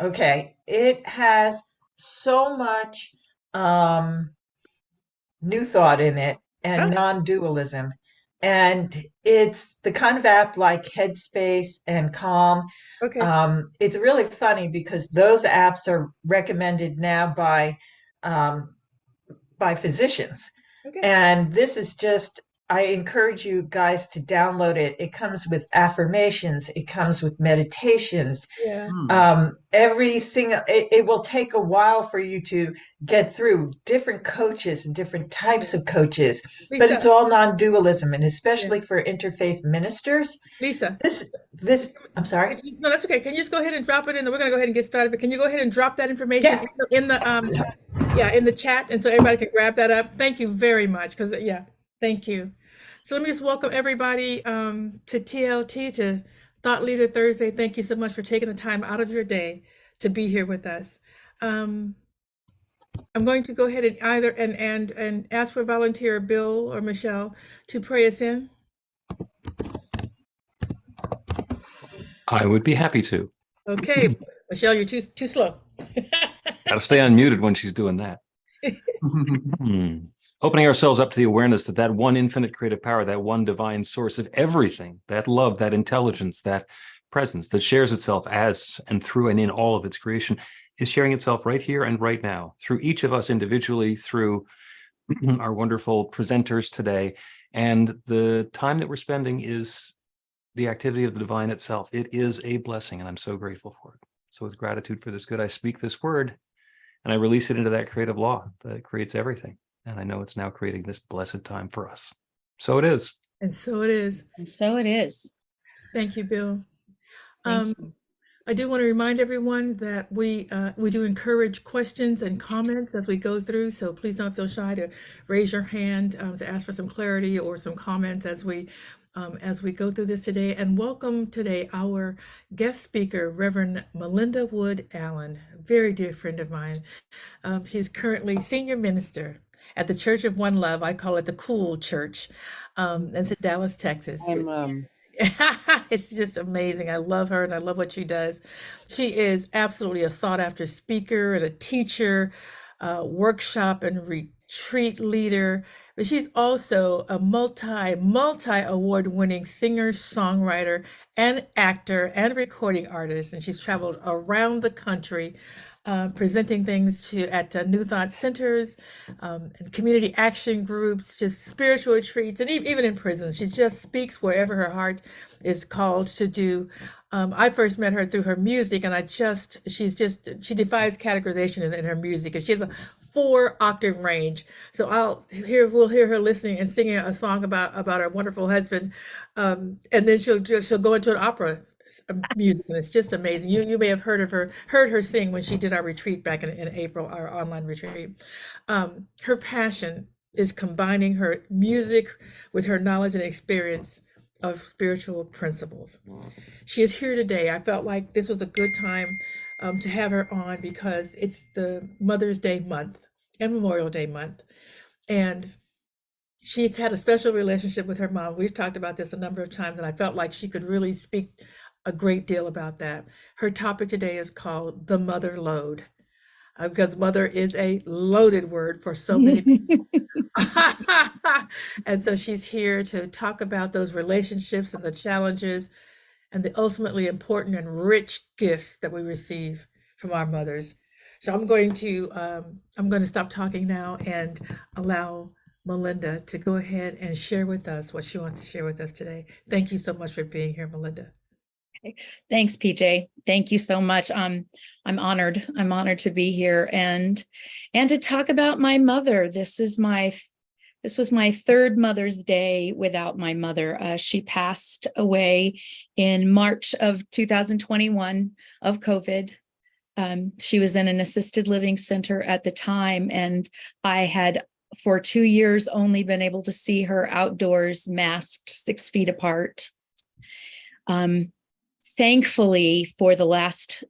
Okay, it has so much um, new thought in it and Oh, non-dualism. And it's the kind of app like Headspace and Calm. okay. It's really funny because those apps are recommended now um, by physicians. Okay. And this is just, I encourage you guys to download it. It comes with affirmations, it comes with meditations. Yeah. Every single, it will take a while for you to get through different coaches and different types of coaches, but it's Lisa. all non-dualism, and Yeah. especially for interfaith ministers. Lisa. I'm sorry. No, that's okay. Can you just go ahead and drop it in? We're gonna go ahead and get started, but can you go ahead and drop that information Yeah. in the yeah, in the chat, and so everybody can grab that up. Thank you very much. Because yeah, thank you. So let me just welcome everybody to TLT, to Thought Leader Thursday. Thank you so much for taking the time out of your day to be here with us. Um, I'm going to go ahead and and ask for volunteer Bill or Michelle to pray us in. I would be happy to. Okay, Michelle, you're too slow. Got to stay unmuted when she's doing that. Opening ourselves up to the awareness that that one infinite creative power, that one divine source of everything, that love, that intelligence, that presence that shares itself as and through and in all of its creation, is sharing itself right here and right now through each of us individually, through our wonderful presenters today. And the time that we're spending is the activity of the divine itself. It is a blessing, and I'm so grateful for it. So with gratitude for this good, I speak this word and I release it into that creative law that creates everything. And I know it's now creating this blessed time for us. So it is. And so it is. And so it is. Thank you, Bill. Thank you. I do want to remind everyone that we do encourage questions and comments as we go through. So please don't feel shy to raise your hand to ask for some clarity or some comments as we go through this today. And welcome today our guest speaker, Reverend Melinda Wood-Allen, very dear friend of mine. She's currently senior minister at the Church of One Love. I call it the cool church. It's in Dallas, Texas. It's just amazing. I love her and I love what she does. She is absolutely a sought after speaker and a teacher, workshop and retreat leader. But she's also a multi award winning singer, songwriter, and actor and recording artist. And she's traveled around the country presenting things at New Thought centers and community action groups, just spiritual retreats, and even in prisons. She just speaks wherever her heart is called to do. I first met her through her music, and she defies categorization in her music, and she has a 4-octave range. So we'll hear her listening and singing a song about her wonderful husband, and then she'll go into an opera music, and it's just amazing. You may have heard her sing when she did our retreat back in April, our online retreat. Her passion is combining her music with her knowledge and experience of spiritual principles. She is here today. I felt like this was a good time to have her on because it's the Mother's Day month and Memorial Day month, and she's had a special relationship with her mom. We've talked about this a number of times, and I felt like she could really speak a great deal about that. Her topic today is called the Mother Lode, because mother is a loaded word for so many people. And so she's here to talk about those relationships and the challenges and the ultimately important and rich gifts that we receive from our mothers. So I'm going to stop talking now and allow Melinda to go ahead and share with us what she wants to share with us today. Thank you so much for being here, Melinda. Thanks, Pjae. Thank you so much. I'm honored. I'm honored to be here and to talk about my mother. This was my third Mother's Day without my mother. She passed away in March of 2021 of COVID. She was in an assisted living center at the time, and I had for 2 years only been able to see her outdoors, masked, 6 feet apart. Thankfully, for the last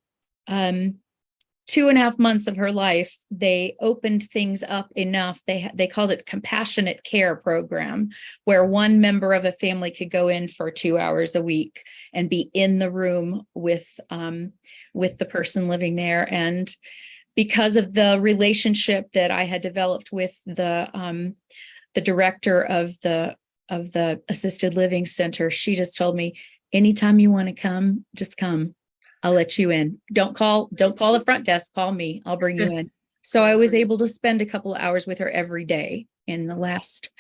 2.5 months of her life, they opened things up enough. They called it compassionate care program, where one member of a family could go in for 2 hours a week and be in the room with the person living there. And because of the relationship that I had developed with the director of the assisted living center, she just told me, anytime you want to come, just come. I'll let you in. Don't call the front desk, call me. I'll bring you in. So I was able to spend a couple of hours with her every day in the last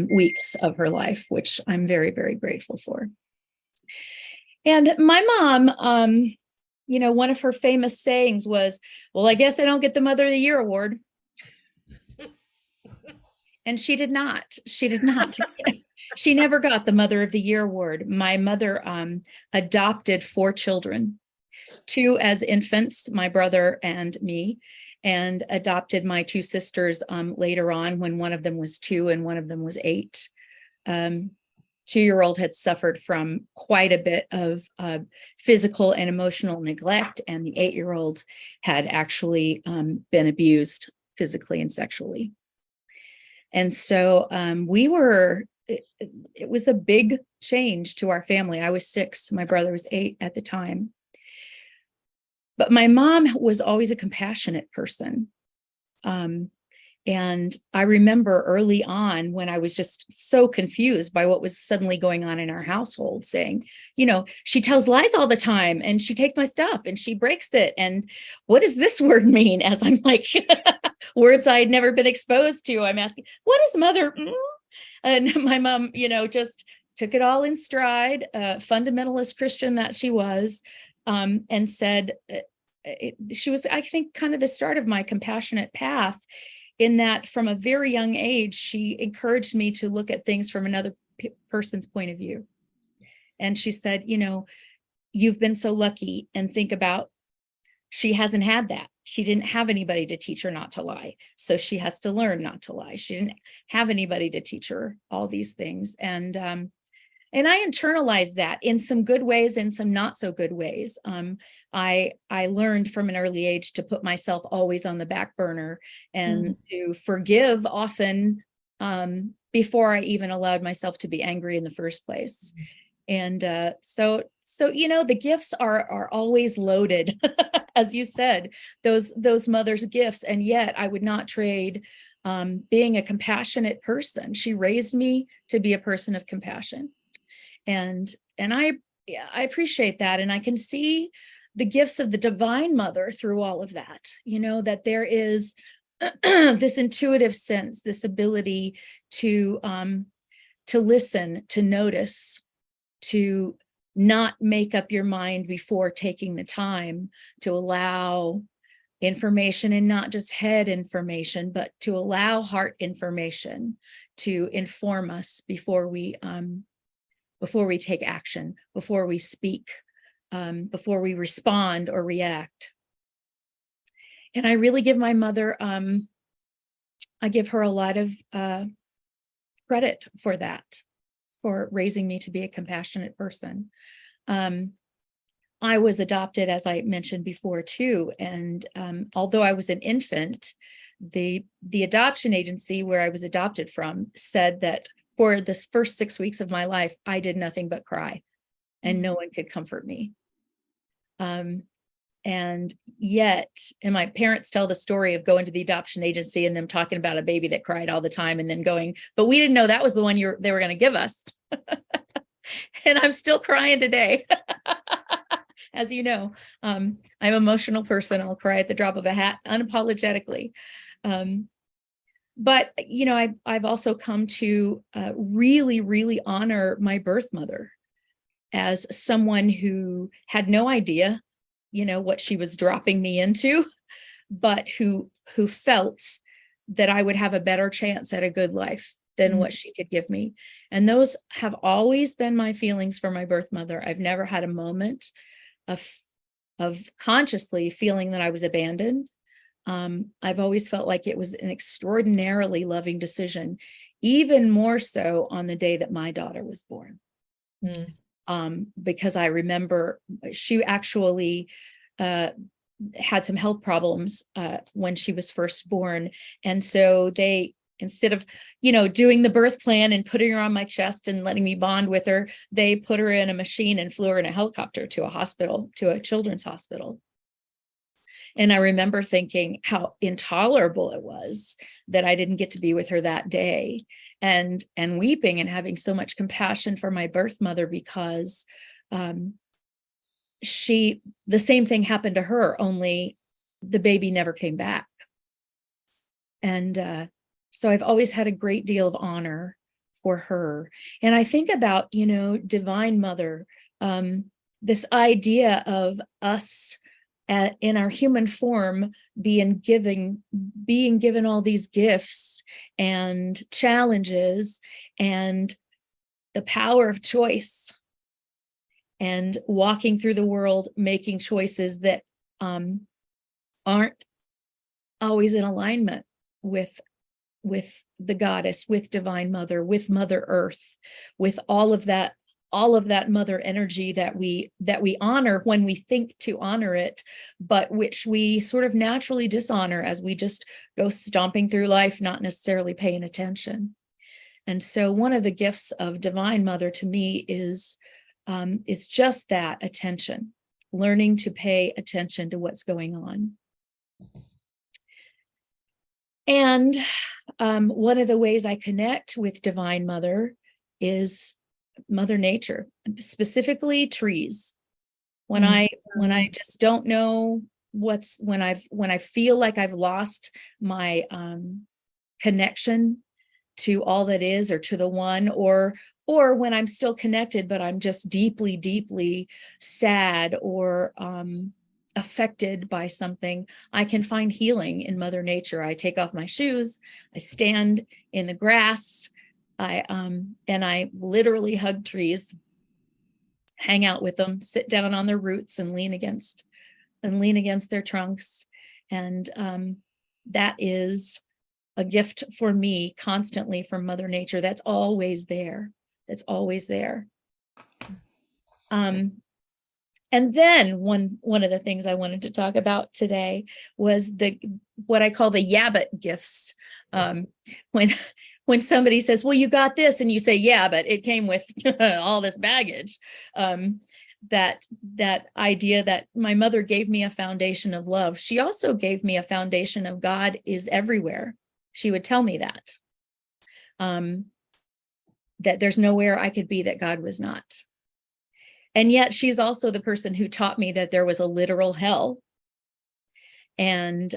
weeks of her life, which I'm very, very grateful for. And my mom, one of her famous sayings was, well, I guess I don't get the Mother of the Year award. And she did not. She did not. She never got the Mother of the Year award. My mother adopted 4 children, 2 as infants, my brother and me, and adopted my 2 sisters later on when one of them was 2 and one of them was 8. 2-year-old had suffered from quite a bit of physical and emotional neglect, and the 8-year-old had actually been abused physically and sexually. And so it was a big change to our family. I was 6, my brother was 8 at the time. But my mom was always a compassionate person. And I remember early on when I was just so confused by what was suddenly going on in our household, saying, she tells lies all the time and she takes my stuff and she breaks it. And what does this word mean? As I'm like, words I had never been exposed to, I'm asking, what is mother? And my mom, just took it all in stride, fundamentalist Christian that she was, and said, she was, I think, kind of the start of my compassionate path, in that from a very young age, she encouraged me to look at things from another person's point of view. And she said, you've been so lucky, and think about, she hasn't had that. She didn't have anybody to teach her not to lie. So she has to learn not to lie. She didn't have anybody to teach her all these things. And I internalized that in some good ways and some not so good ways. I learned from an early age to put myself always on the back burner and to forgive often before I even allowed myself to be angry in the first place. And so the gifts are always loaded, as you said, those mothers' gifts. And yet I would not trade being a compassionate person. She raised me to be a person of compassion. And I appreciate that. And I can see the gifts of the Divine Mother through all of that, that there is this intuitive sense, this ability to listen, to notice, to not make up your mind before taking the time to allow information, and not just head information, but to allow heart information to inform us before we take action, before we speak, before we respond or react. And I really give my mother, I give her a lot of credit for that, for raising me to be a compassionate person. I was adopted, as I mentioned before, too. And although I was an infant, the adoption agency where I was adopted from said that for this first 6 weeks of my life, I did nothing but cry, and no one could comfort me. And yet, and my parents tell the story of going to the adoption agency and them talking about a baby that cried all the time, and then going, but we didn't know that was the one they were going to give us. And I'm still crying today. As you know, I'm an emotional person. I'll cry at the drop of a hat, unapologetically. But, I've also come to really, really honor my birth mother as someone who had no idea, what she was dropping me into, but who felt that I would have a better chance at a good life than what she could give me. And those have always been my feelings for my birth mother. I've never had a moment of consciously feeling that I was abandoned. I've always felt like it was an extraordinarily loving decision, even more so on the day that my daughter was born. Because I remember she actually, had some health problems when she was first born. And so they, instead of, doing the birth plan and putting her on my chest and letting me bond with her, they put her in a machine and flew her in a helicopter to a hospital, to a children's hospital. And I remember thinking how intolerable it was that I didn't get to be with her that day, and weeping and having so much compassion for my birth mother, because the same thing happened to her, only the baby never came back. And so I've always had a great deal of honor for her. And I think about, Divine Mother, this idea of us in our human form being given all these gifts and challenges and the power of choice, and walking through the world making choices that aren't always in alignment with the goddess, with Divine Mother, with Mother Earth, with all of that mother energy that we honor when we think to honor it, but which we sort of naturally dishonor as we just go stomping through life, not necessarily paying attention. And so one of the gifts of Divine Mother to me is just that attention, learning to pay attention to what's going on. And one of the ways I connect with Divine Mother is Mother Nature, specifically trees. When I just don't know when I feel like I've lost my connection to all that is, or to the one, or when I'm still connected, but I'm just deeply, deeply sad or affected by something, I can find healing in Mother Nature. I take off my shoes, I stand in the grass, and I literally hug trees, hang out with them, sit down on their roots and lean against their trunks. And that is a gift for me constantly from Mother Nature. That's always there. That's always there. And then one of the things I wanted to talk about today was what I call the yabbit gifts. When somebody says, well, you got this, and you say, yeah, but it came with all this baggage. That idea that my mother gave me a foundation of love. She also gave me a foundation of God is everywhere. She would tell me that there's nowhere I could be that God was not. And yet she's also the person who taught me that there was a literal hell, and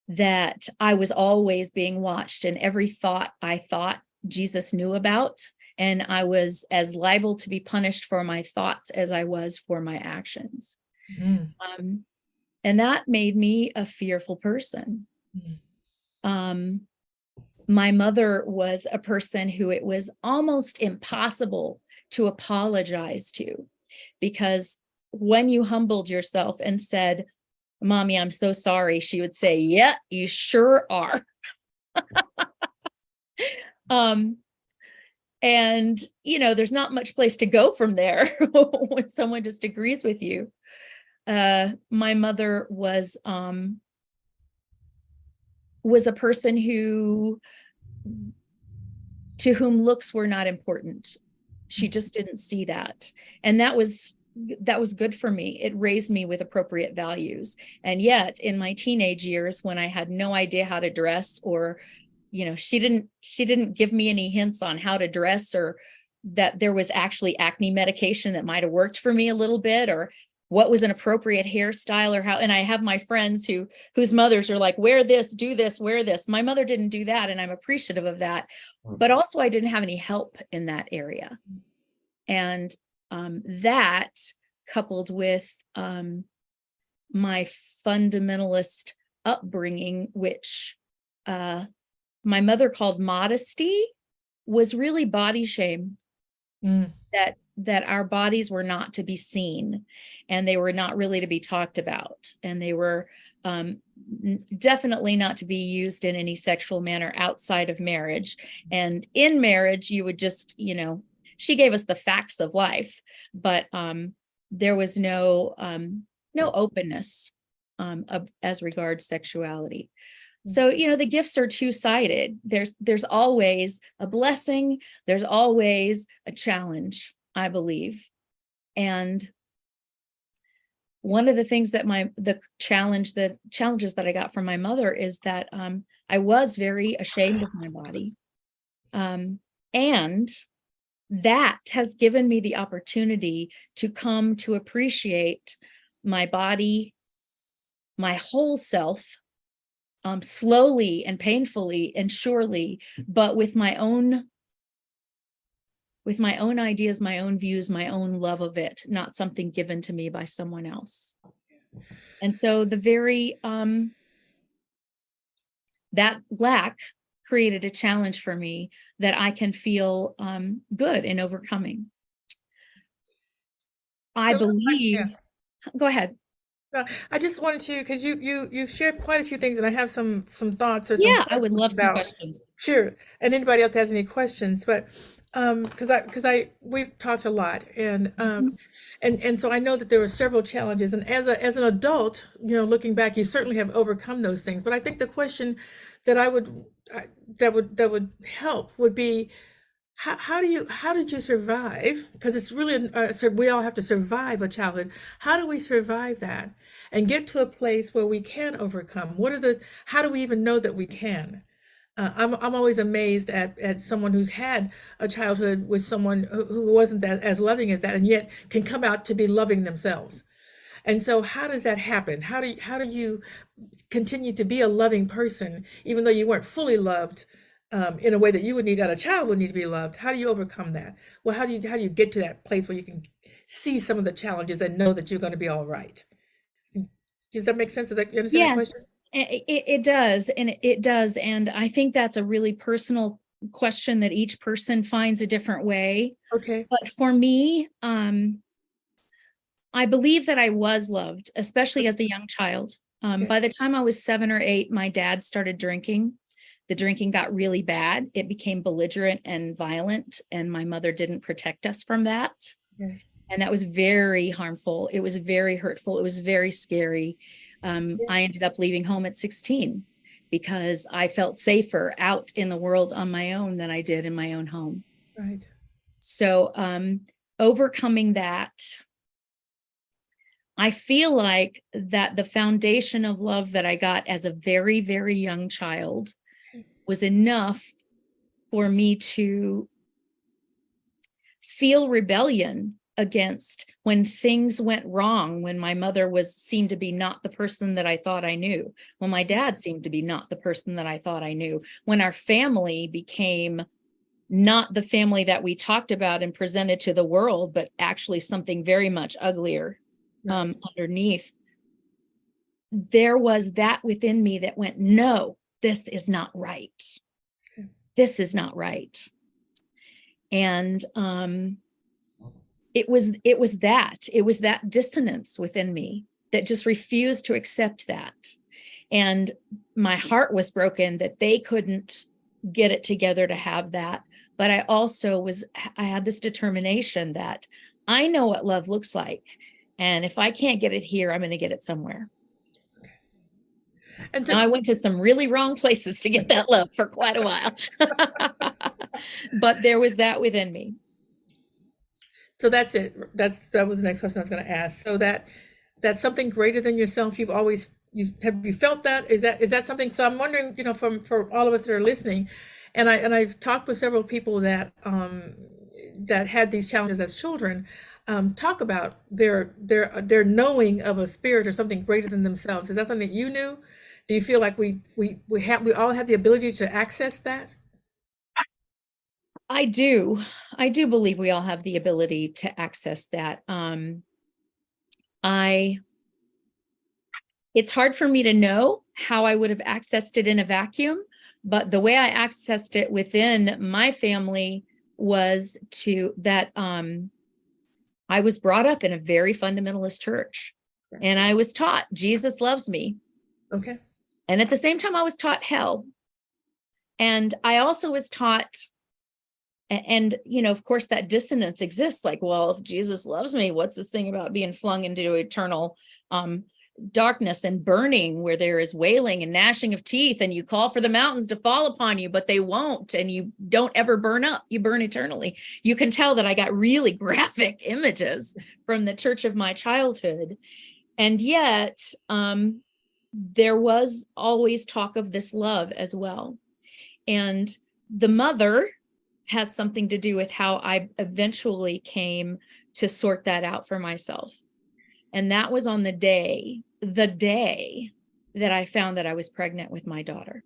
that I was always being watched, and every thought I thought Jesus knew about, and I was as liable to be punished for my thoughts as I was for my actions. And that made me a fearful person. My mother was a person who it was almost impossible to apologize to, because when you humbled yourself and said, Mommy, I'm so sorry, she would say, yeah, you sure are. And, there's not much place to go from there when someone just agrees with you. My mother was a person to whom looks were not important. She just didn't see that. And that was good for me. It raised me with appropriate values. And yet in my teenage years, when I had no idea how to dress, or, she didn't give me any hints on how to dress, or that there was actually acne medication that might've worked for me a little bit, or what was an appropriate hairstyle, or how, and I have my friends whose mothers are like, wear this, do this, wear this. My mother didn't do that, and I'm appreciative of that. But also I didn't have any help in that area. And that, coupled with my fundamentalist upbringing, which my mother called modesty, was really body shame. That our bodies were not to be seen, and they were not really to be talked about, and they were definitely not to be used in any sexual manner outside of marriage. And in marriage, you would just, she gave us the facts of life, but there was no no openness as regards sexuality. So, you know, the gifts are two-sided. There's always a blessing, there's always a challenge, I believe. And one of the things that the challenges that I got from my mother is that I was very ashamed of my body. And that has given me the opportunity to come to appreciate my body, my whole self, slowly and painfully and surely, but with my own ideas, my own views, my own love of it, not something given to me by someone else. And so the very, that lack created a challenge for me that I can feel good in overcoming. I believe, go ahead. I just wanted to, because you've shared quite a few things, and I have some thoughts or Yeah, I would love some questions. Sure, and anybody else has any questions, but because we've talked a lot, and and so I know that there were several challenges, and as an adult, you know, looking back, you certainly have overcome those things. But I think the question that that would help would be, how did you survive? Because it's really we all have to survive a childhood. How do we survive that and get to a place where we can overcome? How do we even know that we can? I'm always amazed at someone who's had a childhood with someone who wasn't as loving as that, and yet can come out to be loving themselves. And so how does that happen? How do you continue to be a loving person, even though you weren't fully loved in a way that you would need, that a child would need to be loved? How do you overcome that? Well, how do you get to that place where you can see some of the challenges and know that you're going to be all right? Does that make sense? You understand that question? It does, and it does. And I think that's a really personal question that each person finds a different way. Okay. But for me, I believe that I was loved, especially as a young child. Okay. By the time I was 7 or 8, my dad started drinking. The drinking got really bad. It became belligerent and violent, and my mother didn't protect us from that. Okay. And that was very harmful. It was very hurtful. It was very scary. I ended up leaving home at 16 because I felt safer out in the world on my own than I did in my own home. Right. So overcoming that, I feel like that the foundation of love that I got as a very, very young child was enough for me to feel rebellion against when things went wrong, when my mother seemed to be not the person that I thought I knew, when my dad seemed to be not the person that I thought I knew, when our family became not the family that we talked about and presented to the world, but actually something very much uglier underneath. There was that within me that went, no, this is not right. This is not right. And it was that dissonance within me that just refused to accept that. And my heart was broken that they couldn't get it together to have that. But I also I had this determination that I know what love looks like. And if I can't get it here, I'm going to get it somewhere. And now I went to some really wrong places to get that love for quite a while. But there was that within me. So that's it. That was the next question I was going to ask. So that's something greater than yourself. Have you felt that? Is that something? So I'm wondering, you know, for all of us that are listening, and I've talked with several people that that had these challenges as children, talk about their knowing of a spirit or something greater than themselves. Is that something that you knew? Do you feel like we all have the ability to access that? I do believe we all have the ability to access that. It's hard for me to know how I would have accessed it in a vacuum, but the way I accessed it within my family was I was brought up in a very fundamentalist church, and I was taught Jesus loves me. Okay. And at the same time, I was taught hell. And I also was taught, and, you know, of course, that dissonance exists. Like, well, if Jesus loves me, what's this thing about being flung into eternal darkness and burning, where there is wailing and gnashing of teeth, and you call for the mountains to fall upon you, but they won't, and you don't ever burn up, you burn eternally. You can tell that I got really graphic images from the church of my childhood. And yet there was always talk of this love as well. And the mother has something to do with how I eventually came to sort that out for myself. And that was on the day that I found that I was pregnant with my daughter.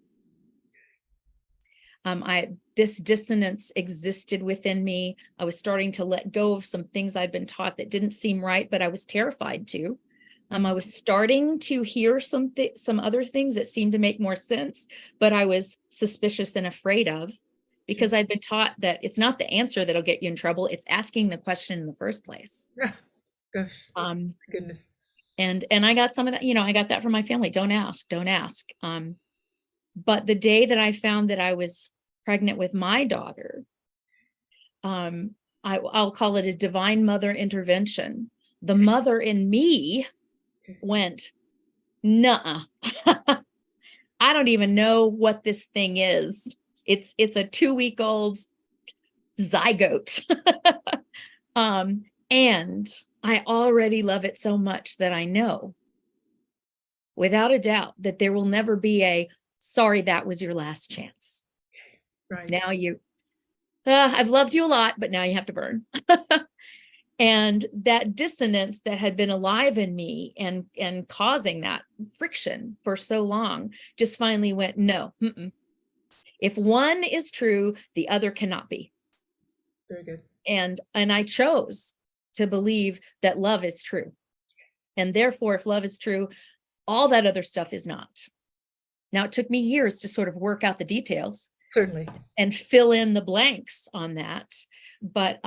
This dissonance existed within me. I was starting to let go of some things I'd been taught that didn't seem right, but I was terrified to. I was starting to hear some other things that seemed to make more sense, but I was suspicious and afraid of, because I'd been taught that it's not the answer that'll get you in trouble. It's asking the question in the first place. Gosh, goodness. And I got some of that, I got that from my family. Don't ask. But the day that I found that I was pregnant with my daughter, I'll call it a divine mother intervention. The mother in me went, nuh-uh. I don't even know what this thing is. It's a 2-week-old zygote. And I already love it so much that I know without a doubt that there will never be a sorry, that was your last chance. Right. Now I've loved you a lot, but now you have to burn. And that dissonance that had been alive in me and causing that friction for so long just finally went, no. If one is true, the other cannot be. Very good. And I chose to believe that love is true. And therefore, if love is true, all that other stuff is not. Now, it took me years to sort of work out the details. Certainly. And fill in the blanks on that. But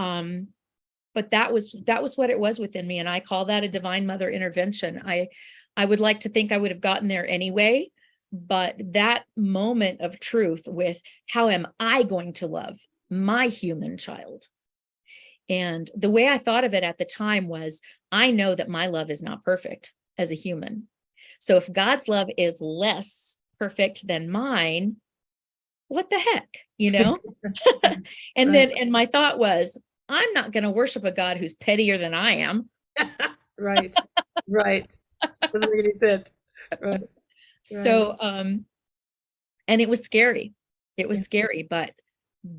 that was what it was within me. And I call that a divine mother intervention. I would like to think I would have gotten there anyway, but that moment of truth with how am I going to love my human child? And the way I thought of it at the time was, I know that my love is not perfect as a human. So if God's love is less perfect than mine, what the heck, And then, and my thought was, I'm not going to worship a God who's pettier than I am. Right. Doesn't make any sense. Right. So, and it was scary. It was scary, but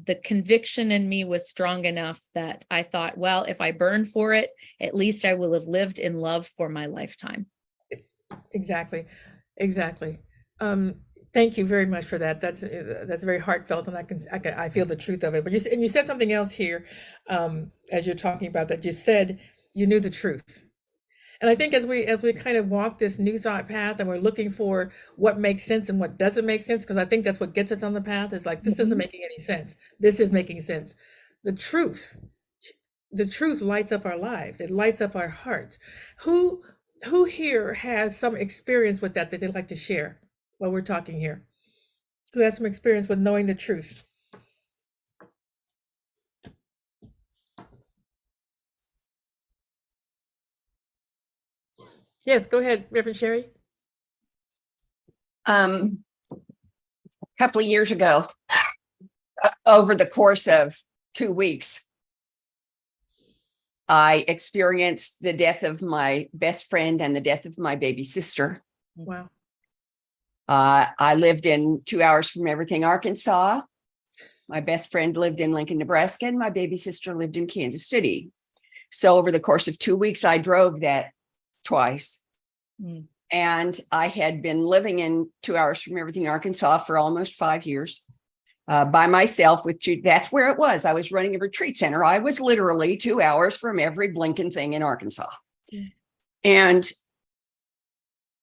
the conviction in me was strong enough that I thought, well, if I burn for it, at least I will have lived in love for my lifetime. Exactly. Thank you very much for that. That's very heartfelt, and I feel the truth of it. But you said something else here, as you're talking about that. You said you knew the truth, and I think as we kind of walk this new thought path, and we're looking for what makes sense and what doesn't make sense, because I think that's what gets us on the path. Is like, this isn't making any sense. This is making sense. The truth lights up our lives. It lights up our hearts. Who here has some experience with that they'd like to share while we're talking here? Who has some experience with knowing the truth? Yes, go ahead, Reverend Sherry. A couple of years ago, over the course of 2 weeks, I experienced the death of my best friend and the death of my baby sister. Wow. I lived in 2 hours from Everything, Arkansas. My best friend lived in Lincoln, Nebraska, and my baby sister lived in Kansas City. So over the course of 2 weeks, I drove that twice. And I had been living in 2 hours from Everything, Arkansas for almost 5 years by myself that's where it was. I was running a retreat center. I was literally 2 hours from every blinking thing in Arkansas. And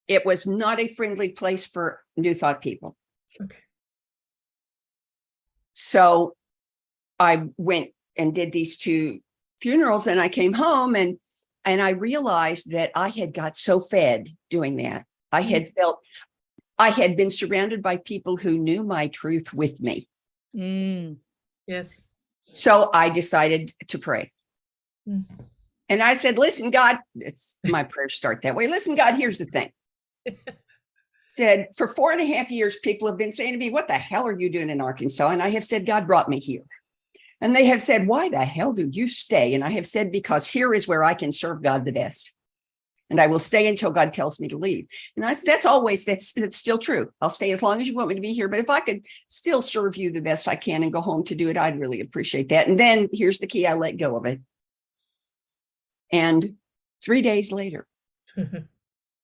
it was not a friendly place for New Thought people. Okay. So I went and did these 2 funerals, and I came home and I realized that I had got so fed doing that. I had felt I had been surrounded by people who knew my truth with me. Yes. So I decided to pray. And I said, listen, God, it's my prayers start that way. Listen, God, here's the thing. Said, for 4.5 years, people have been saying to me, what the hell are you doing in Arkansas? And I have said, God brought me here. And they have said, why the hell do you stay? And I have said, because here is where I can serve God the best. And I will stay until God tells me to leave. And I said, that's still true. I'll stay as long as you want me to be here. But if I could still serve you the best I can and go home to do it, I'd really appreciate that. And then here's the key, I let go of it. And 3 days later,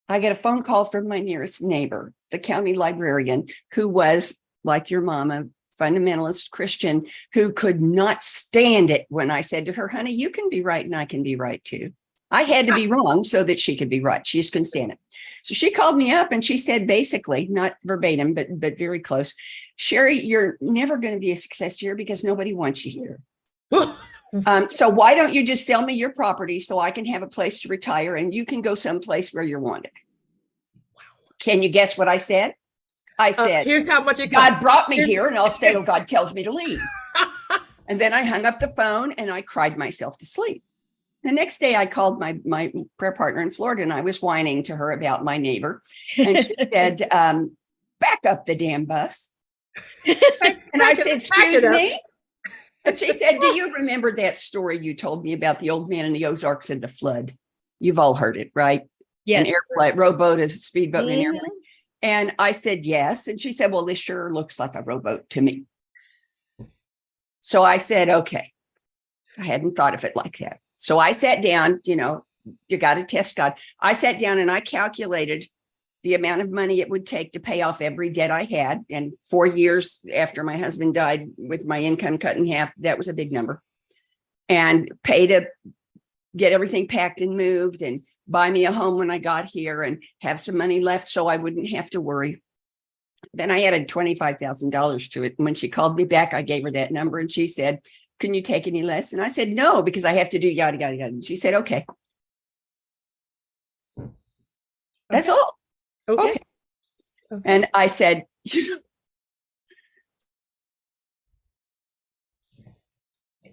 I get a phone call from my nearest neighbor, the county librarian, who was, like your mama, fundamentalist Christian, who could not stand it when I said to her, honey, you can be right and I can be right too. I had to be wrong so that she could be right. She just couldn't stand it. So she called me up and she said, basically, not verbatim, but very close, Sherry, you're never going to be a success here because nobody wants you here. So why don't you just sell me your property so I can have a place to retire and you can go someplace where you're wanted? Wow. Can you guess what I said? I said, here's how much it God costs. brought me here and I'll stay till God tells me to leave. And then I hung up the phone and I cried myself to sleep. The next day I called my prayer partner in Florida and I was whining to her about my neighbor. And she said, back up the damn bus. And I said, excuse me? And she said, do you remember that story you told me about the old man in the Ozarks and the flood? You've all heard it, right? Yes. An airplane, rowboat, a speedboat, and an airplane. And I said, yes. And she said, well, this sure looks like a rowboat to me. So I said, okay. I hadn't thought of it like that. So I sat down, you got to test God. I sat down and I calculated the amount of money it would take to pay off every debt I had. And 4 years after my husband died with my income cut in half, that was a big number. And pay to get everything packed and moved and buy me a home when I got here and have some money left so I wouldn't have to worry. Then I added $25,000 to it. And when she called me back, I gave her that number and she said, can you take any less? And I said, no, because I have to do yada, yada, yada. And she said, okay. That's all. Okay. And I said,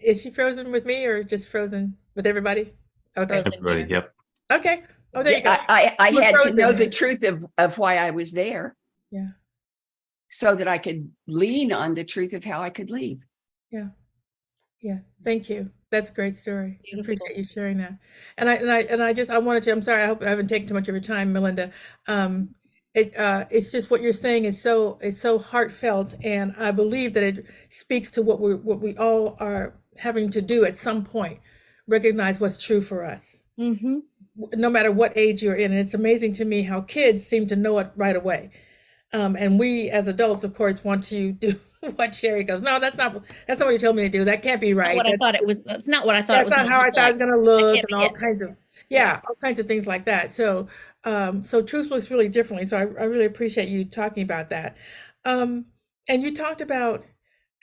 is she frozen with me or just frozen with everybody? Okay. Everybody, yep. Okay. Oh, there you go. I We're had to frozen know here. the truth of why I was there. Yeah. So that I could lean on the truth of how I could leave. Yeah. Yeah. Thank you. That's a great story. I Beautiful. appreciate you sharing that. And I wanted to, I'm sorry, I hope I haven't taken too much of your time, Melinda. It's just what you're saying is it's so heartfelt. And I believe that it speaks to what we all are having to do at some point, recognize what's true for us. Mm-hmm. No matter what age you're in. And it's amazing to me how kids seem to know it right away. And we as adults, of course, want to do what Sherry goes, no, that's not what you told me to do. That can't be right. What I thought it was. That's not what I thought it was. That's not how I thought it was going to look, and all it. kinds of all kinds of things like that. So, so truth looks really differently. So I really appreciate you talking about that. And you talked about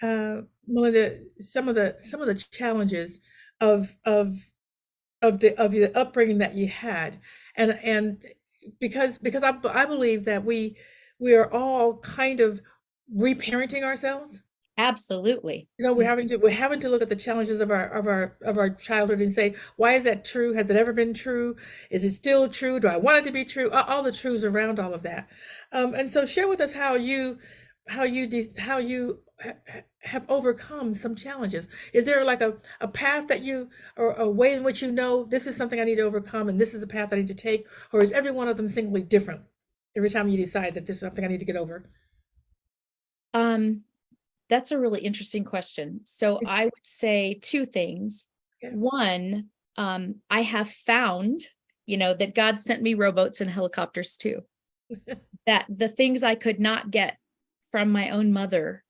Melinda, some of the challenges of the upbringing that you had, and because I believe that we are all kind of reparenting ourselves. Absolutely. We're having to look at the challenges of our childhood and say, why is that true? Has it ever been true? Is it still true? Do I want it to be true? All the truths around all of that. And so share with us how you have overcome some challenges. Is there like a path that or a way in which this is something I need to overcome and this is the path I need to take? Or is every one of them singly different every time you decide that this is something I need to get over? That's a really interesting question. So I would say two things. Yeah. One, I have found, that God sent me rowboats and helicopters too. That the things I could not get from my own mother,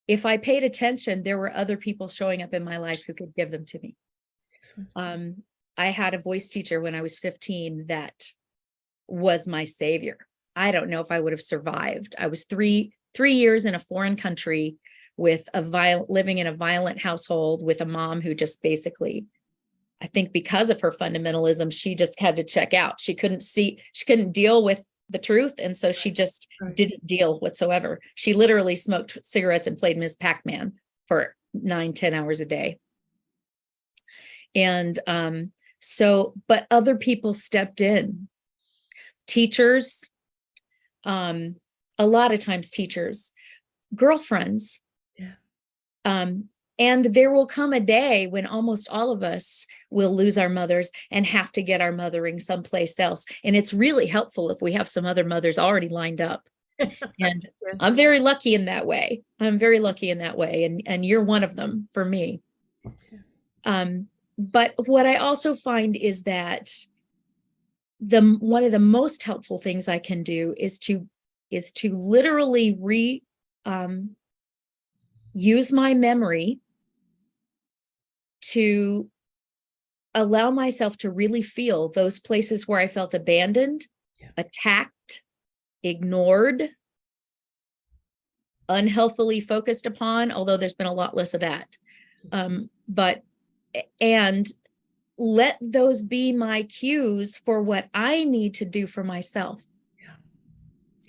if I paid attention, there were other people showing up in my life who could give them to me. I had a voice teacher when I was 15 that was my savior. I don't know if I would have survived. I was three years in a foreign country with living in a violent household with a mom who just basically, I think because of her fundamentalism, she just had to check out. She couldn't deal with the truth. And so she just didn't deal whatsoever. She literally smoked cigarettes and played Ms. Pac-Man for 9-10 hours a day. And So, but other people stepped in. Teachers, a lot of times teachers, girlfriends. Yeah. And there will come a day when almost all of us will lose our mothers and have to get our mothering someplace else. And it's really helpful if we have some other mothers already lined up. And I'm very lucky in that way. I'm very lucky in that way. And you're one of them for me. But what I also find is that one of the most helpful things I can do is to literally use my memory to allow myself to really feel those places where I felt abandoned, attacked, ignored, unhealthily focused upon, although there's been a lot less of that. And let those be my cues for what I need to do for myself.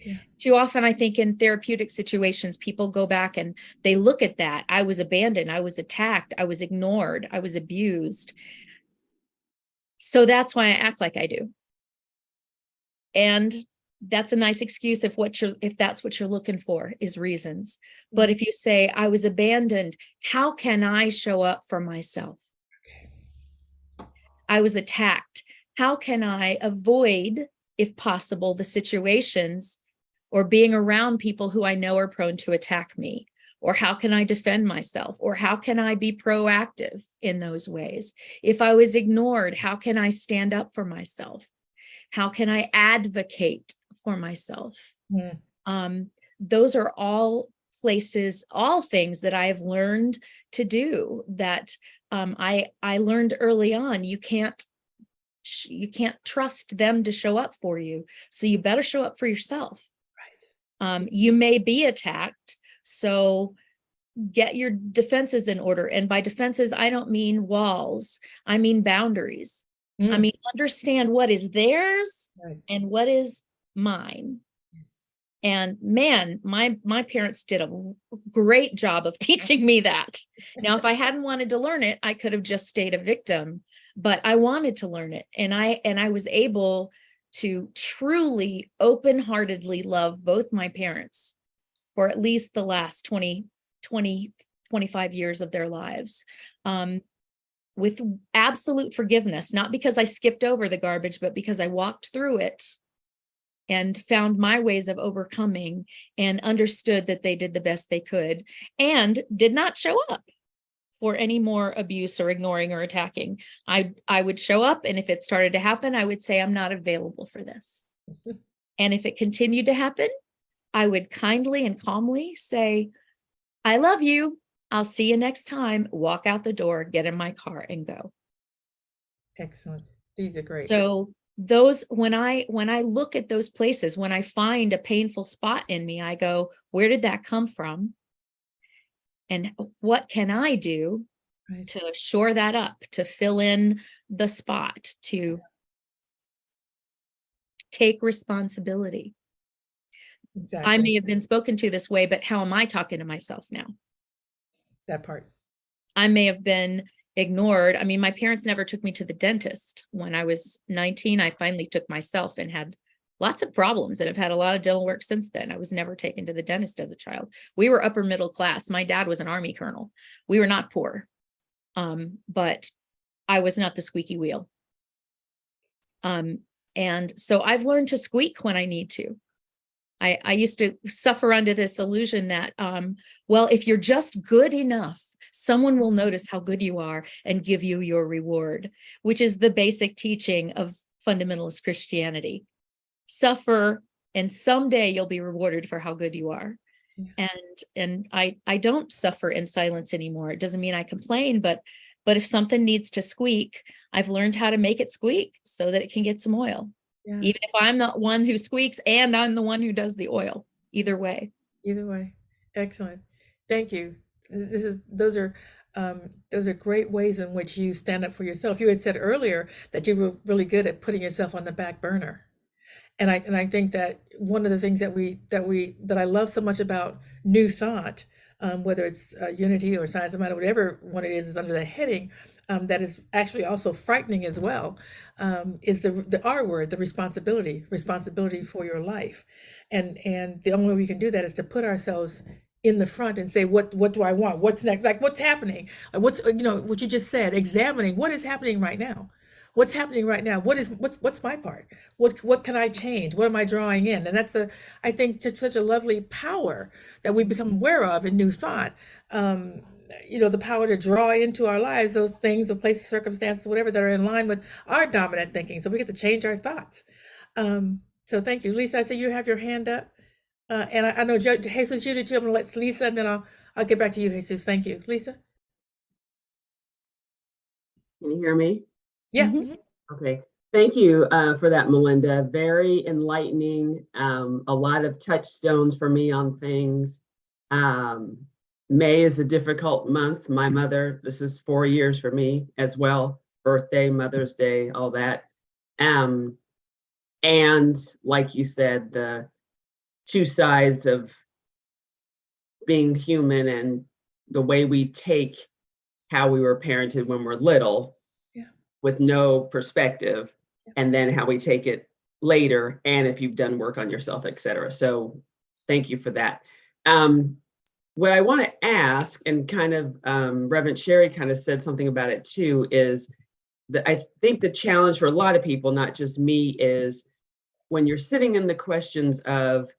Yeah. Too often, I think in therapeutic situations, people go back and they look at that. I was abandoned, I was attacked, I was ignored, I was abused. So that's why I act like I do. And that's a nice excuse if that's what you're looking for is reasons. But if you say, I was abandoned, how can I show up for myself? I was attacked. How can I avoid, if possible, the situations or being around people who I know are prone to attack me? Or how can I defend myself? Or how can I be proactive in those ways? If I was ignored, how can I stand up for myself? How can I advocate for myself? Those are all places, all things that I have learned to do that I learned early on. You can't trust them to show up for you. So you better show up for yourself. Right. You may be attacked. So get your defenses in order. And by defenses, I don't mean walls. I mean boundaries. I mean, understand what is theirs and what is mine. And man, my parents did a great job of teaching me that. Now, if I hadn't wanted to learn it, I could have just stayed a victim, but I wanted to learn it. And I was able to truly open-heartedly love both my parents for at least the last 25 years of their lives. With absolute forgiveness, not because I skipped over the garbage, but because I walked through it and found my ways of overcoming and understood that they did the best they could and did not show up for any more abuse or ignoring or attacking. I would show up, and if it started to happen, I would say, I'm not available for this. And if it continued to happen, I would kindly and calmly say, I love you. I'll see you next time. Walk out the door, get in my car, and go. Excellent. These are great. So those, when I look at those places, when I find a painful spot in me, I go, where did that come from? And what can I do to shore that up, to fill in the spot, to take responsibility? Exactly. I may have been spoken to this way, but how am I talking to myself now? That part. I may have been ignored. I mean, my parents never took me to the dentist. When I was 19, I finally took myself and had lots of problems and have had a lot of dental work since then. I was never taken to the dentist as a child. We were upper middle class. My dad was an Army colonel. We were not poor, but I was not the squeaky wheel. And so I've learned to squeak when I need to. I used to suffer under this illusion that, well, if you're just good enough, someone will notice how good you are and give you your reward, which is the basic teaching of fundamentalist Christianity. Suffer, and someday you'll be rewarded for how good you are. Yeah. And I don't suffer in silence anymore. It doesn't mean I complain, but if something needs to squeak, I've learned how to make it squeak so that it can get some oil. Yeah. Even if I'm not one who squeaks and I'm the one who does the oil, either way. Either way. Excellent. Thank you. Those are great ways in which you stand up for yourself. You had said earlier that you were really good at putting yourself on the back burner. And I think that one of the things that I love so much about New Thought, whether it's Unity or Science of Matter, whatever one it is under the heading, that is actually also frightening as well, is the R word, the responsibility for your life. And the only way we can do that is to put ourselves in the front and say, what do I want? What's next? Like, what's happening? What's, what you just said, examining what is happening right now. What's happening right now? What's my part? What can I change? What am I drawing in? And that's I think just such a lovely power that we become aware of in New Thought. The power to draw into our lives those things, or places, circumstances, whatever, that are in line with our dominant thinking. So we get to change our thoughts. So thank you. Lisa, I see you have your hand up. And I know Jesus, you did too. I'm gonna let Lisa, and then I'll get back to you, Jesus. Thank you. Lisa? Can you hear me? Yeah. Mhm. Okay. Thank you for that, Melinda. Very enlightening. A lot of touchstones for me on things. May is a difficult month. My mother, this is 4 years for me as well. Birthday, Mother's Day, all that. And like you said, the two sides of being human and the way we take how we were parented when we're little, Yeah. with no perspective, and then how we take it later, and if you've done work on yourself, et cetera. So thank you for that. What I want to ask, and kind of Reverend Sherry kind of said something about it too, is that I think the challenge for a lot of people, not just me, is when you're sitting in the questions of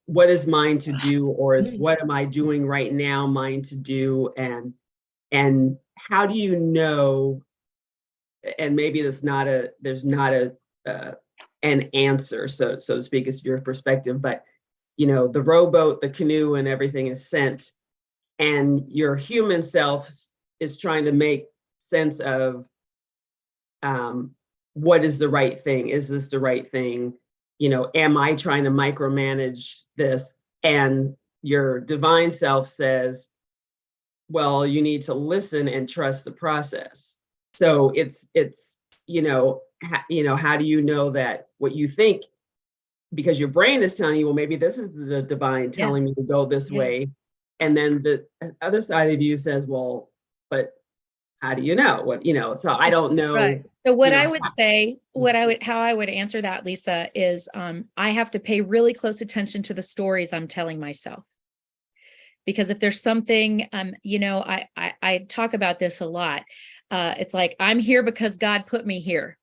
what is mine to do, or is what am I doing right now mine to do, and how do you know, and maybe there's not an answer, so to speak, is your perspective, but the rowboat, the canoe, and everything is sent, and your human self is trying to make sense of what is the right thing? Is this the right thing? Am I trying to micromanage this? And your divine self says, well, you need to listen and trust the process. So it's how do you know that what you think, because your brain is telling you, well, maybe this is the divine telling me to go this way. And then the other side of you says, well, but how do you know so I don't know. Right. So what I would say, how I would answer that, Lisa, is I have to pay really close attention to the stories I'm telling myself. Because if there's something, I talk about this a lot. It's like, I'm here because God put me here.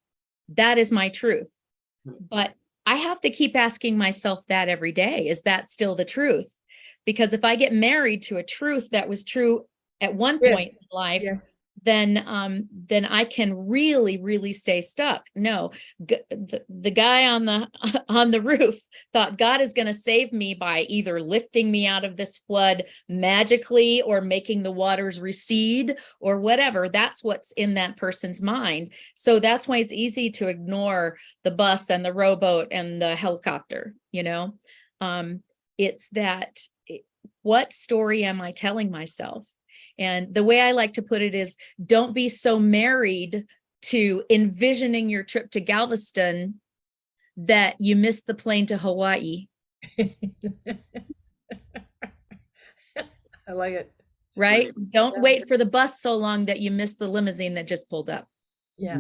That is my truth. But I have to keep asking myself that every day. Is that still the truth? Because if I get married to a truth that was true at one point in life, then I can really, really stay stuck. No, the guy on the roof thought God is going to save me by either lifting me out of this flood magically or making the waters recede or whatever. That's what's in that person's mind. So that's why it's easy to ignore the bus and the rowboat and the helicopter. It's that, what story am I telling myself? And the way I like to put it is, don't be so married to envisioning your trip to Galveston that you miss the plane to Hawaii. I like it. Right? Don't wait for the bus so long that you miss the limousine that just pulled up. Yeah.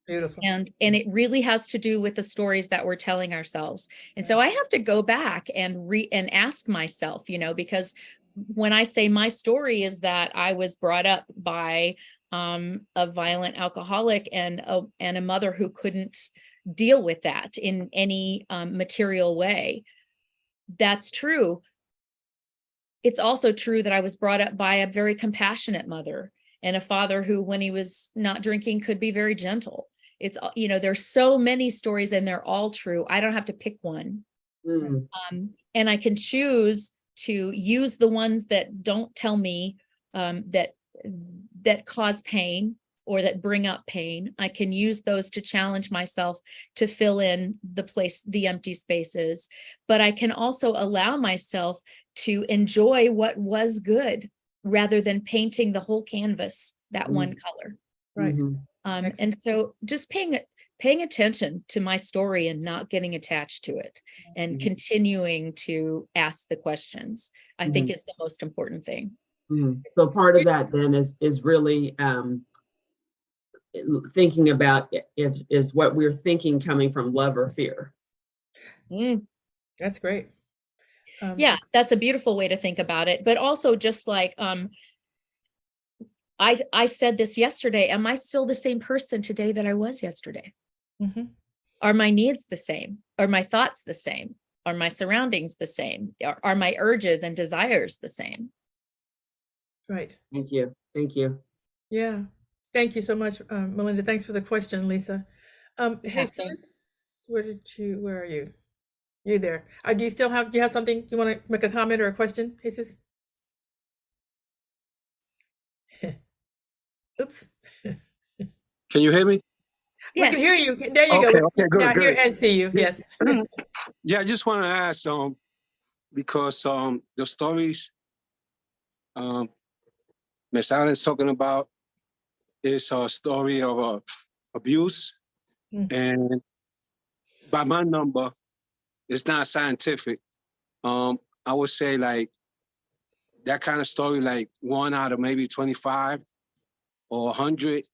Beautiful. And it really has to do with the stories that we're telling ourselves. And so I have to go back and ask myself, because when I say my story is that I was brought up by a violent alcoholic and a mother who couldn't deal with that in any material way. That's true. It's also true that I was brought up by a very compassionate mother and a father who, when he was not drinking, could be very gentle. It's, there's so many stories and they're all true. I don't have to pick one. And I can choose to use the ones that don't tell me that cause pain or that bring up pain. I can use those to challenge myself to fill in the empty spaces, but I can also allow myself to enjoy what was good rather than painting the whole canvas that one color. Right. And so just paying attention to my story and not getting attached to it and continuing to ask the questions, I think is the most important thing. So part of that then is really thinking about if is what we're thinking coming from love or fear. That's great. Yeah, that's a beautiful way to think about it. But also just like, I said this yesterday, am I still the same person today that I was yesterday? Mhm. Are my needs the same? Are my thoughts the same? Are my surroundings the same? Are my urges and desires the same? Right. Thank you. Thank you. Yeah. Thank you so much, Melinda. Thanks for the question, Lisa. Jesus, where are you? You there? Do you still have, do you have something, you want to make a comment or a question, Jesus? Oops. Can you hear me? We can hear you. There you go. Okay, We okay, can now good, hear good. and see you. Yes. Yeah, I just want to ask, because the stories Miss Allen's talking about is a story of abuse, and by my number, it's not scientific. I would say like that kind of story, like 1 out of maybe 25 or 100,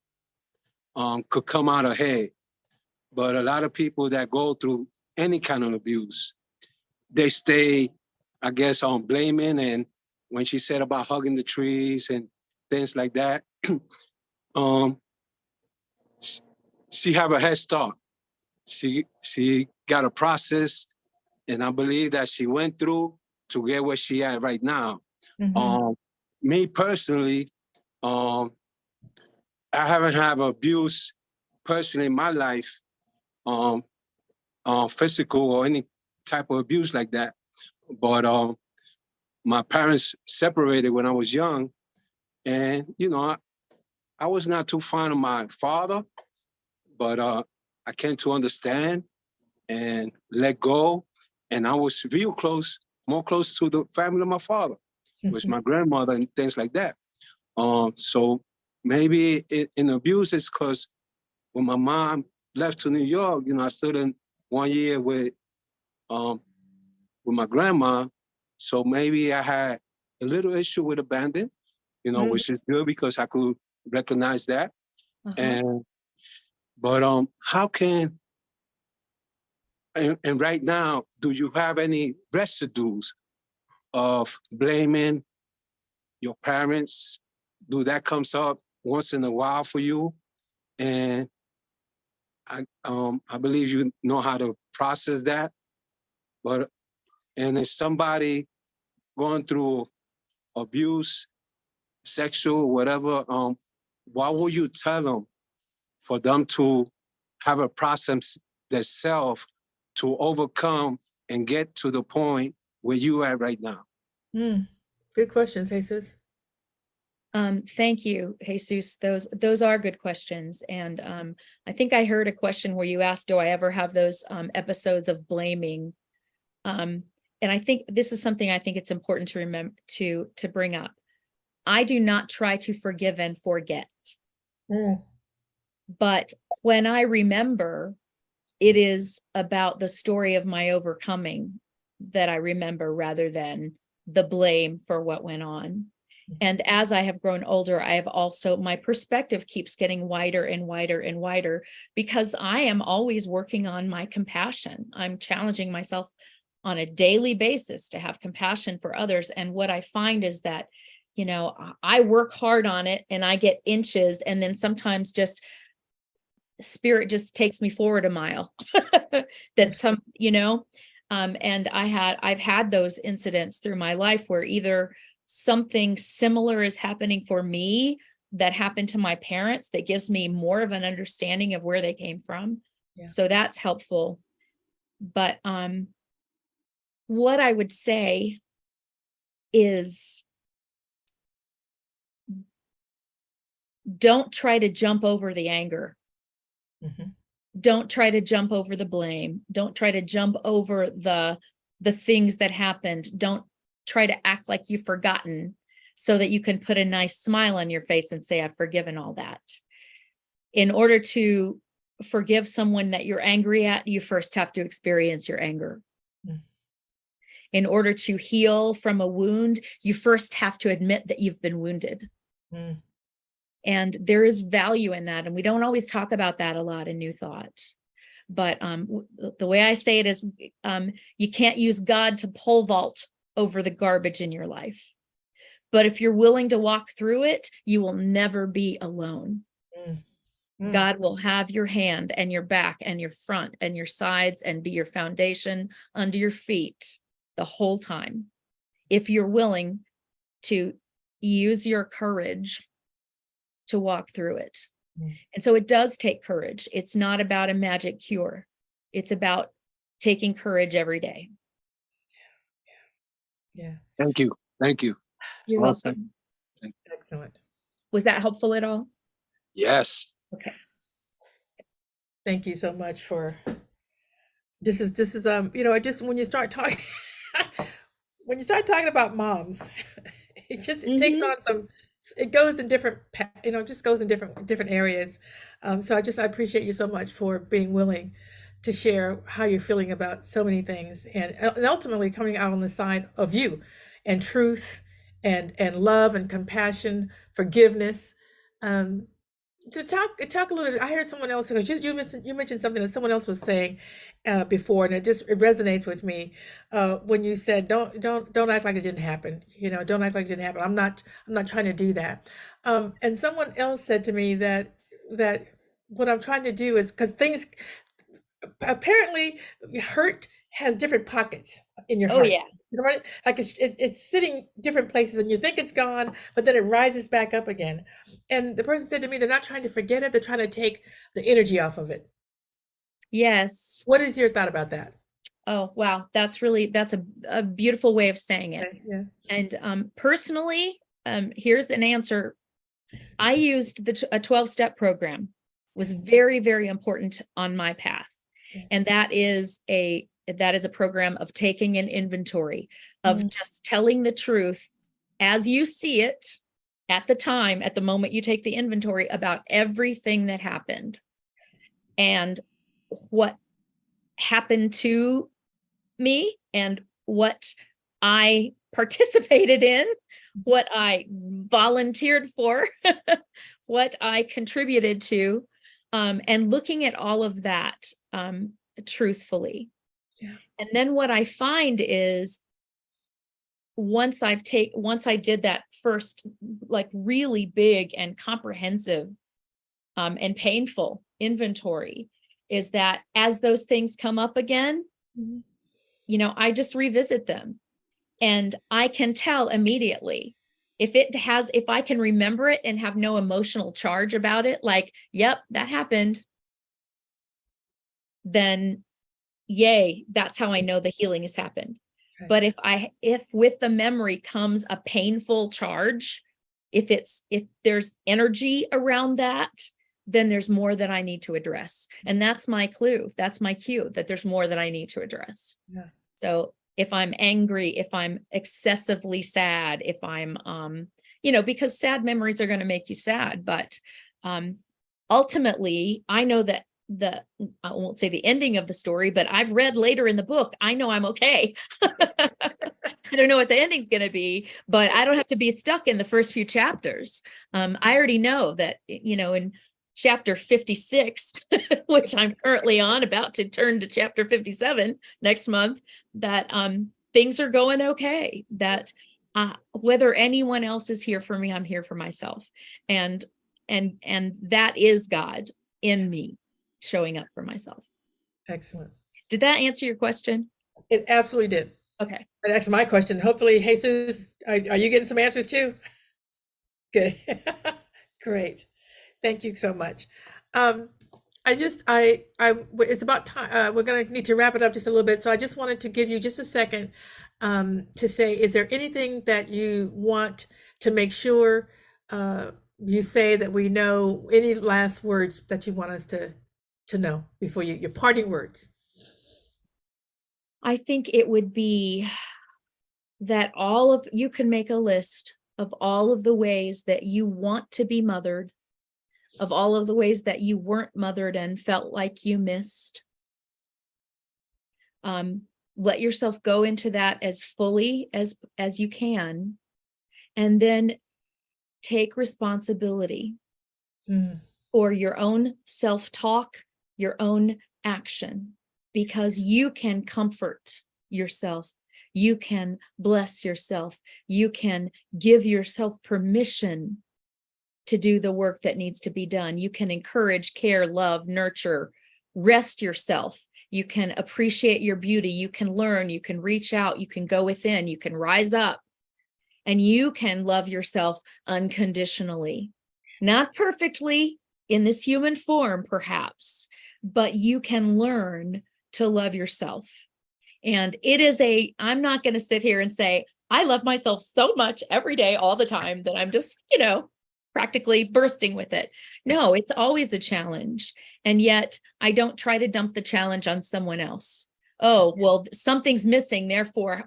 could come out ahead. But a lot of people that go through any kind of abuse, they stay, I guess, on blaming. And when she said about hugging the trees and things like that, she have a head start. She got a process, and I believe that she went through to get where she at right now. Me personally, I haven't had abuse personally in my life, physical or any type of abuse like that. But my parents separated when I was young, and I was not too fond of my father, but I came to understand and let go, and I was real close, more close to the family of my father, with my grandmother and things like that. So maybe in abuse is because when my mom left to New York, I stood in 1 year with my grandma. So maybe I had a little issue with abandon, which is good because I could recognize that. But how can, and right now, do you have any residues of blaming your parents? Do that comes up once in a while for you? And I believe you know how to process that. And if somebody going through abuse, sexual, whatever, what will you tell them for them to have a process themselves to overcome and get to the point where you are right now? Good questions, Jesus. Thank you, Jesus. Those are good questions. And I think I heard a question where you asked, do I ever have those episodes of blaming? And I think this is something I think it's important to remember to bring up. I do not try to forgive and forget. But when I remember, it is about the story of my overcoming that I remember rather than the blame for what went on. And as I have grown older, I have also, my perspective keeps getting wider and wider and wider because I am always working on my compassion. I'm challenging myself on a daily basis to have compassion for others. And what I find is that, I work hard on it and I get inches, and then sometimes just spirit just takes me forward a mile. And I've had those incidents through my life where either something similar is happening for me that happened to my parents that gives me more of an understanding of where they came from. Yeah. So that's helpful. But what I would say is don't try to jump over the anger. Don't try to jump over the blame. Don't try to jump over the things that happened. Don't try to act like you've forgotten so that you can put a nice smile on your face and say, I've forgiven all that. In order to forgive someone that you're angry at, you first have to experience your anger. In order to heal from a wound, you first have to admit that you've been wounded. Mm. And there is value in that. And we don't always talk about that a lot in New Thought. But the way I say it is, you can't use God to pole vault over the garbage in your life. But if you're willing to walk through it, you will never be alone. Mm. Mm. God will have your hand and your back and your front and your sides and be your foundation under your feet the whole time, if you're willing to use your courage to walk through it. Mm. And so it does take courage. It's not about a magic cure. It's about taking courage every day. Yeah. Thank you. Thank you. You're Awesome. welcome. Excellent. Was that helpful at all? Yes. Okay. Thank you so much for this is you know, I just when you start talking about moms, it takes on some, it goes in different, you know, just goes in different areas. So I appreciate you so much for being willing to share how you're feeling about so many things, and ultimately coming out on the side of you and truth and love and compassion, forgiveness. To talk a little bit, I heard someone else, because you mentioned something that someone else was saying before, and it resonates with me when you said, don't act like it didn't happen. You know, don't act like it didn't happen. I'm not trying to do that. And someone else said to me that what I'm trying to do is, because things apparently hurt has different pockets in your heart. Oh, yeah. Right? Like it's sitting different places, and you think it's gone, but then it rises back up again. And the person said to me, they're not trying to forget it, they're trying to take the energy off of it. Yes. What is your thought about that? Oh, wow. That's a beautiful way of saying it. Okay, yeah. And personally, here's an answer. I used a 12-step program, was very, very important on my path. And that is a program of taking an inventory of just telling the truth as you see it at the moment you take the inventory, about everything that happened and what happened to me and what I participated in, what I volunteered for, what I contributed to, and looking at all of that truthfully. Yeah. And then what I find is, once I did that first, like, really big and comprehensive and painful inventory, is that as those things come up again, you know, I just revisit them, and I can tell immediately if I can remember it and have no emotional charge about it, like, yep, that happened, then yay, that's how I know the healing has happened. Right. But if with the memory comes a painful charge, if there's energy around that, then there's more that I need to address. And that's my clue. That's my cue that there's more that I need to address. Yeah. So if I'm angry, if I'm excessively sad, if I'm, you know, because sad memories are going to make you sad, but ultimately I know that I won't say the ending of the story, but I've read later in the book, I know I'm okay. I don't know what the ending's going to be, but I don't have to be stuck in the first few chapters. I already know that, you know, in chapter 56, which I'm currently on, about to turn to chapter 57 next month, that things are going okay, that whether anyone else is here for me, I'm here for myself. And that is God in me, showing up for myself. Excellent. Did that answer your question? It absolutely did. Okay. That's my question. Hopefully, Jesus, are you getting some answers too? Good. Great. Thank you so much. It's about time. We're going to need to wrap it up just a little bit. So I just wanted to give you just a second to say, is there anything that you want to make sure you say that we know? Any last words that you want us to know before your parting words? I think it would be that you can make a list of all of the ways that you want to be mothered, of all of the ways that you weren't mothered and felt like you missed. let yourself go into that as fully as you can, and then take responsibility for your own self-talk, your own action, because you can comfort yourself. You can bless yourself. You can give yourself permission to do the work that needs to be done. You can encourage, care, love, nurture, rest yourself. You can appreciate your beauty. You can learn, you can reach out, you can go within, you can rise up, and you can love yourself unconditionally. Not perfectly in this human form, perhaps, but you can learn to love yourself. And it is I'm not going to sit here and say, I love myself so much every day, all the time, that I'm just, practically bursting with it. No, it's always a challenge. And yet I don't try to dump the challenge on someone else. Oh, well, something's missing. Therefore,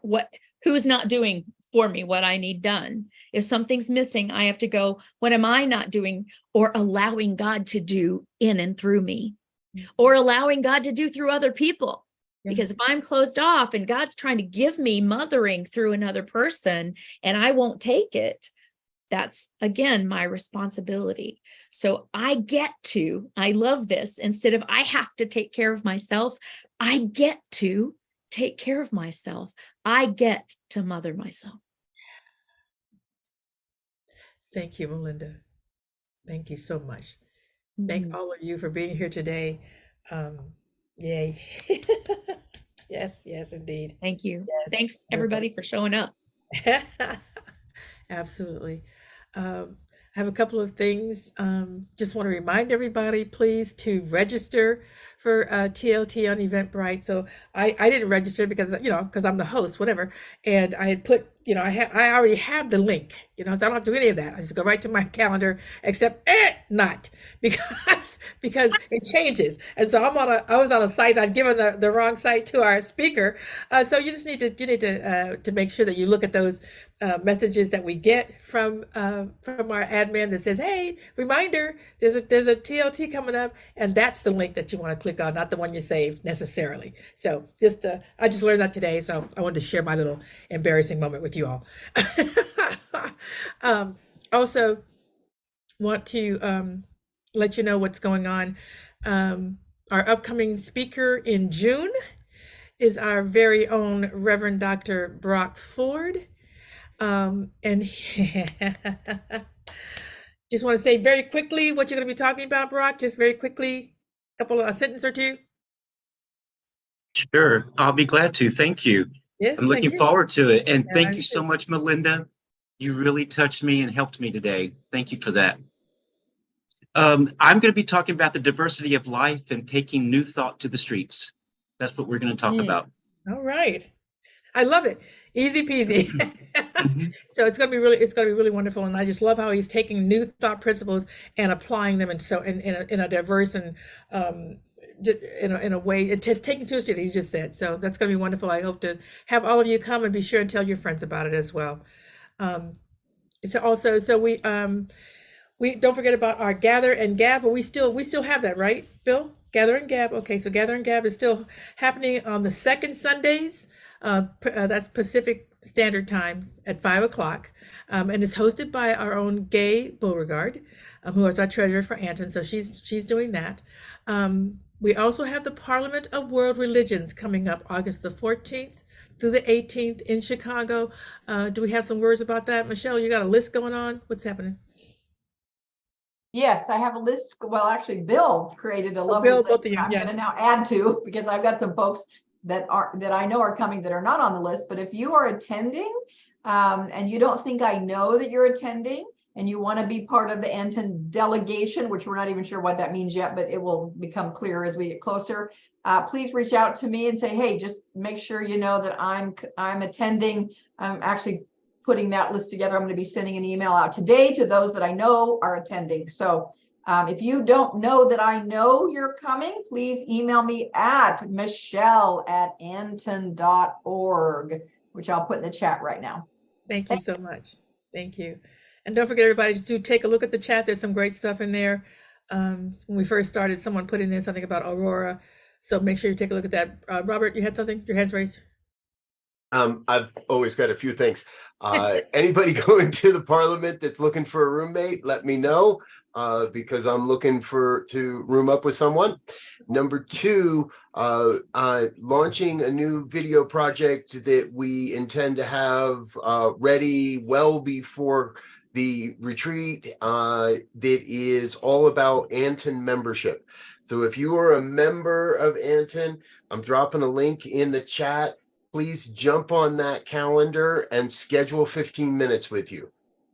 who's not doing for me what I need done? If something's missing, I have to go, what am I not doing or allowing God to do in and through me, or allowing God to do through other people? Because if I'm closed off and God's trying to give me mothering through another person and I won't take it, that's, again, my responsibility. So I love this. Instead of I have to take care of myself, I get to take care of myself. I get to mother myself. Thank you, Melinda. Thank you so much. Thank all of you for being here today. Yay. Yes, indeed. Thank you. Yes. Thanks, everybody, for showing up. Absolutely. I have a couple of things. Just want to remind everybody, please, to register for TLT on Eventbrite. So I didn't register because, because I'm the host, whatever. And I had put, I already have the link, so I don't have to do any of that. I just go right to my calendar, except not because it changes. And so I was on a site, I'd given the wrong site to our speaker. So you just need to make sure that you look at those messages that we get from our admin that says, hey, reminder, there's a TLT coming up, and that's the link that you want to click on, not the one you saved necessarily. So I just learned that today, so I wanted to share my little embarrassing moment with you all. Also want to let you know what's going on. Our upcoming speaker in June is our very own Reverend Dr. Brock Ford. And just want to say very quickly what you're going to be talking about, Brock, just very quickly, a sentence or two. Sure, I'll be glad to. Thank you. Yes, I'm looking forward to it. And thank I'm you so much, Melinda. You really touched me and helped me today. Thank you for that. I'm going to be talking about the diversity of life and taking new thought to the streets. That's what we're going to talk about. All right. I love it. Easy peasy. So it's going to be really wonderful. And I just love how he's taking new thought principles and applying them in a diverse and in a way, it's just taking to a student, he just said. So that's going to be wonderful. I hope to have all of you come, and be sure and tell your friends about it as well. So we don't forget about our Gather and Gab, but we still have that, right, Bill? Gather and Gab. Okay, so Gather and Gab is still happening on the second Sundays. That's Pacific Standard Time at 5 o'clock, and it's hosted by our own Gay Beauregard, who is our treasurer for Anton. So she's doing that. We also have the Parliament of World Religions coming up August the 14th through the 18th in Chicago. Do we have some words about that? Michelle, you got a list going on? What's happening? Yes, I have a list. Well, actually, Bill created a lovely Bill, list both of you, I'm yeah. going to now add to, because I've got some folks that I know are coming that are not on the list. But if you are attending and you don't think I know that you're attending, and you want to be part of the Anton delegation, which we're not even sure what that means yet, but it will become clear as we get closer, please reach out to me and say, hey, just make sure you know that I'm attending. I'm actually putting that list together. I'm going to be sending an email out today to those that I know are attending. So if you don't know that I know you're coming, please email me at michelle@anton.org, which I'll put in the chat right now. Thank you so much. Thank you. And don't forget, everybody, to take a look at the chat. There's some great stuff in there. When we first started, someone put in there something about Aurora. So make sure you take a look at that. Robert, you had something? Your hand's raised. I've always got a few things. Anybody going to the Parliament that's looking for a roommate, let me know, because I'm looking to room up with someone. Number two, launching a new video project that we intend to have ready well before the retreat, that is all about Anton membership. So if you are a member of Anton, I'm dropping a link in the chat. Please jump on that calendar and schedule 15 minutes with you.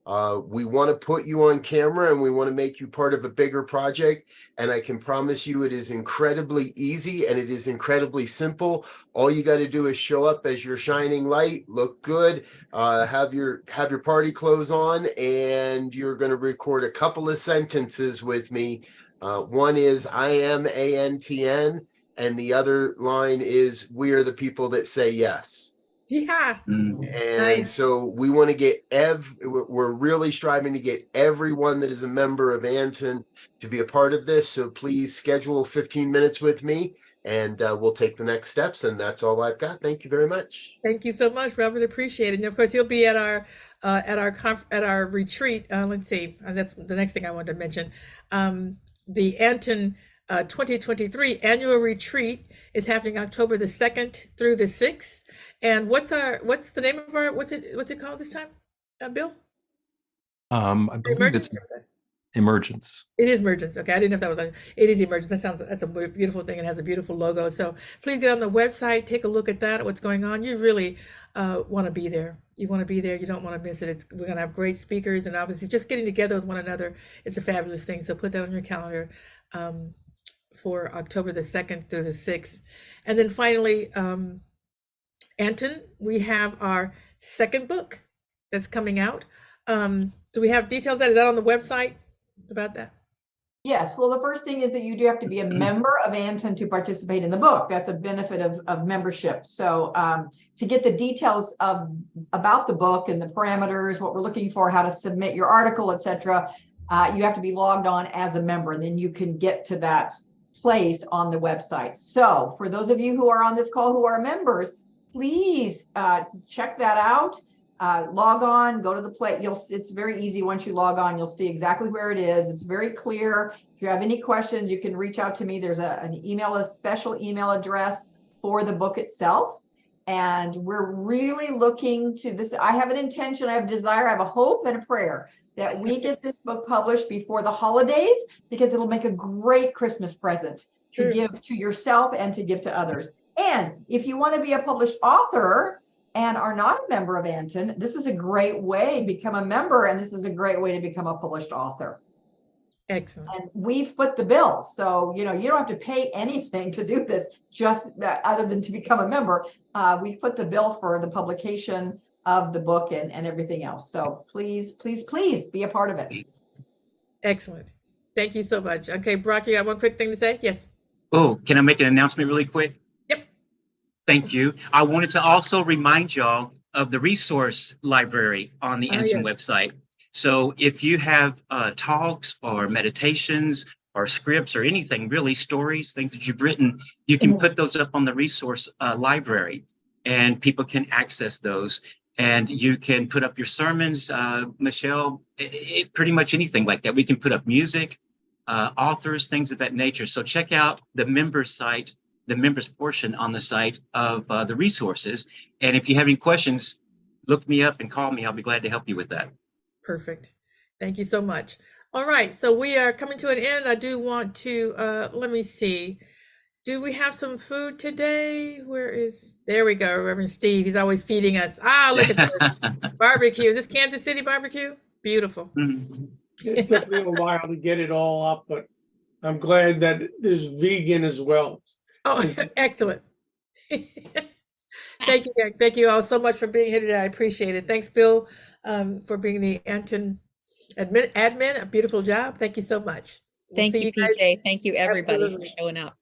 We want to put you on camera and we want to make you part of a bigger project. And I can promise you it is incredibly easy and it is incredibly simple. All you got to do is show up as your shining light, look good, have your party clothes on, and you're going to record a couple of sentences with me. One is I am ANTN. And the other line is, we are the people that say yes. Yeah. And Nice. so we want to get we're really striving to get everyone that is a member of Anton to be a part of this. So please schedule 15 minutes with me and we'll take the next steps. And that's all I've got. Thank you very much. Thank you so much, Robert. Appreciate it. And of course, he'll be at our retreat. Let's see. That's the next thing I wanted to mention. The Anton 2023 annual retreat is happening October the 2nd through the 6th. And what's the name of what's it called this time, Bill? I believe it's Emergence. It is Emergence. Okay, I didn't know if that was it is Emergence. That's a beautiful thing and has a beautiful logo. So please get on the website, take a look at that, what's going on. You really want to be there. You want to be there. You don't want to miss it. We're going to have great speakers, and obviously just getting together with one another is a fabulous thing. So put that on your calendar for October the 2nd through the 6th. And then finally, Anton, we have our second book that's coming out. Do we have details that is that on the website about that? Yes. Well, the first thing is that you do have to be a member of Anton to participate in the book. That's a benefit of membership. So to get the details about the book and the parameters, what we're looking for, how to submit your article, etc., you have to be logged on as a member, and then you can get to that place on the website. So for those of you who are on this call who are members, please check that out. Log on, go to the play. It's very easy. Once you log on, you'll see exactly where it is. It's very clear. If you have any questions, you can reach out to me. There's a special email address for the book itself. And we're really looking to this. I have an intention, I have a desire, I have a hope and a prayer that we get this book published before the holidays, because it'll make a great Christmas present to give to yourself and to give to others. And if you want to be a published author and are not a member of Anton, this is a great way, become a member, and this is a great way to become a published author. Excellent. And we foot the bill. So, you don't have to pay anything to do this, just other than to become a member. We foot the bill for the publication of the book and everything else. So please, please, please be a part of it. Excellent. Thank you so much. Okay, Brock, you got one quick thing to say? Yes. Oh, can I make an announcement really quick? Yep. Thank you. I wanted to also remind y'all of the resource library on the Anton website. So if you have talks or meditations or scripts or anything, really stories, things that you've written, you can put those up on the resource library, and people can access those. And you can put up your sermons, Michelle, pretty much anything like that. We can put up music, authors, things of that nature. So check out the members site, the members portion on the site of the resources. And if you have any questions, look me up and call me. I'll be glad to help you with that. Perfect. Thank you so much. All right, so we are coming to an end. I do want to, let me see. Do we have some food today? There we go, Reverend Steve. He's always feeding us. Look at this. Barbecue. Is this Kansas City barbecue? Beautiful. It took me a while to get it all up, but I'm glad that there's vegan as well. Oh, excellent. Thank you. Thank you all so much for being here today. I appreciate it. Thanks, Bill, for being the Anton admin. A beautiful job. Thank you so much. Thank you, Pjae. Thank you, everybody, for showing up.